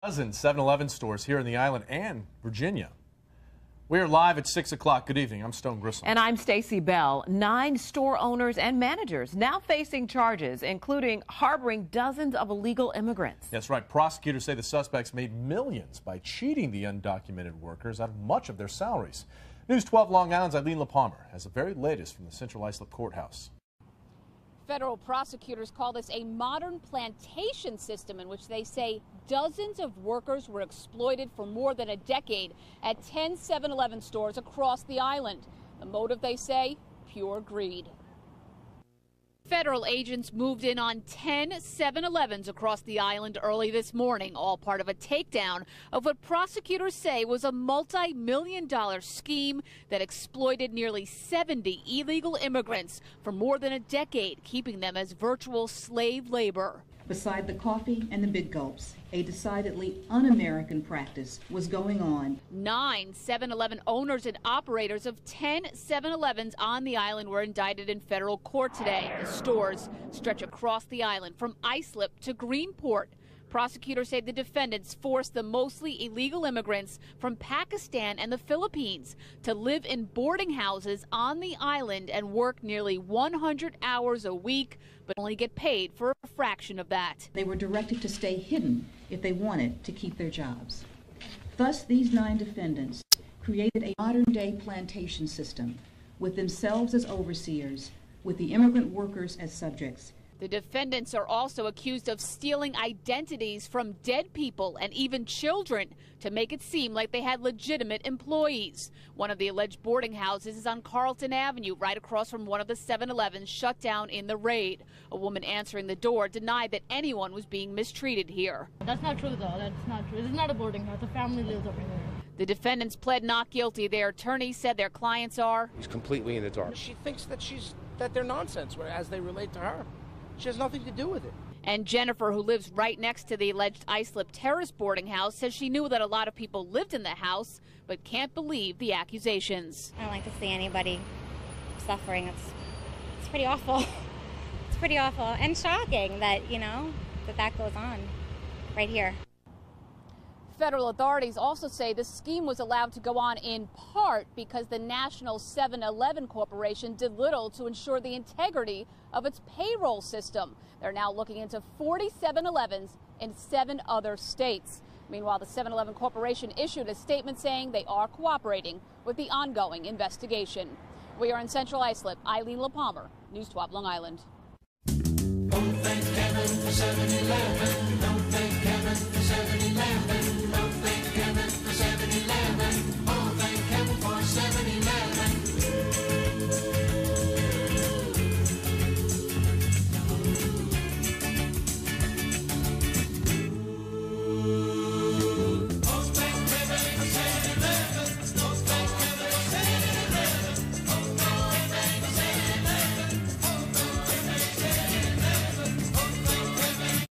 Dozen 7-Eleven stores here in the island and Virginia. We are live at 6 o'clock. Good evening. I'm Stone Grissom. And I'm Stacy Bell. 9 store owners and managers now facing charges, including harboring dozens of illegal immigrants. That's right. Prosecutors say the suspects made millions by cheating the undocumented workers out of much of their salaries. News 12 Long Island's Eileen LaPalmer has the very latest from the Central Islip Courthouse. Federal prosecutors call this a modern plantation system in which they say dozens of workers were exploited for more than a decade at 10 7-Eleven stores across the island. The motive, they say, pure greed. Federal agents moved in on 10 7-Elevens across the island early this morning, all part of a takedown of what prosecutors say was a multi-million-dollar scheme that exploited nearly 70 illegal immigrants for more than a decade, keeping them as virtual slave labor. Beside the coffee and the big gulps, a decidedly un-American practice was going on. 9 7-Eleven owners and operators of 10 7-Elevens on the island were indicted in federal court today. The stores stretch across the island from Islip to Greenport. Prosecutors say the defendants forced the mostly illegal immigrants from Pakistan and the Philippines to live in boarding houses on the island and work nearly 100 hours a week, but only get paid for a fraction of that. They were directed to stay hidden if they wanted to keep their jobs. Thus, these 9 defendants created a modern-day plantation system with themselves as overseers, with the immigrant workers as subjects. The defendants are also accused of stealing identities from dead people and even children to make it seem like they had legitimate employees. One of the alleged boarding houses is on Carlton Avenue, right across from one of the 7-Elevens shut down in the raid. A woman answering the door denied that anyone was being mistreated here. That's not true, though. That's not true. This is not a boarding house. The family lives over here. The defendants pled not guilty. Their attorney said their clients are completely in the dark. She thinks that they're nonsense as they relate to her. She has nothing to do with it. And Jennifer, who lives right next to the alleged Islip Terrace boarding house, says she knew that a lot of people lived in the house, but can't believe the accusations. I don't like to see anybody suffering. It's pretty awful. It's pretty awful and shocking that, that goes on right here. Federal authorities also say the scheme was allowed to go on in part because the National 7-Eleven Corporation did little to ensure the integrity of its payroll system. They're now looking into 40 7-Elevens in 7 other states. Meanwhile, the 7-Eleven Corporation issued a statement saying they are cooperating with the ongoing investigation. We are in Central Islip. Eileen LaPalmer, News 12 Long Island. Don't thank heaven for 7-Eleven. Don't thank heaven for 7-Eleven.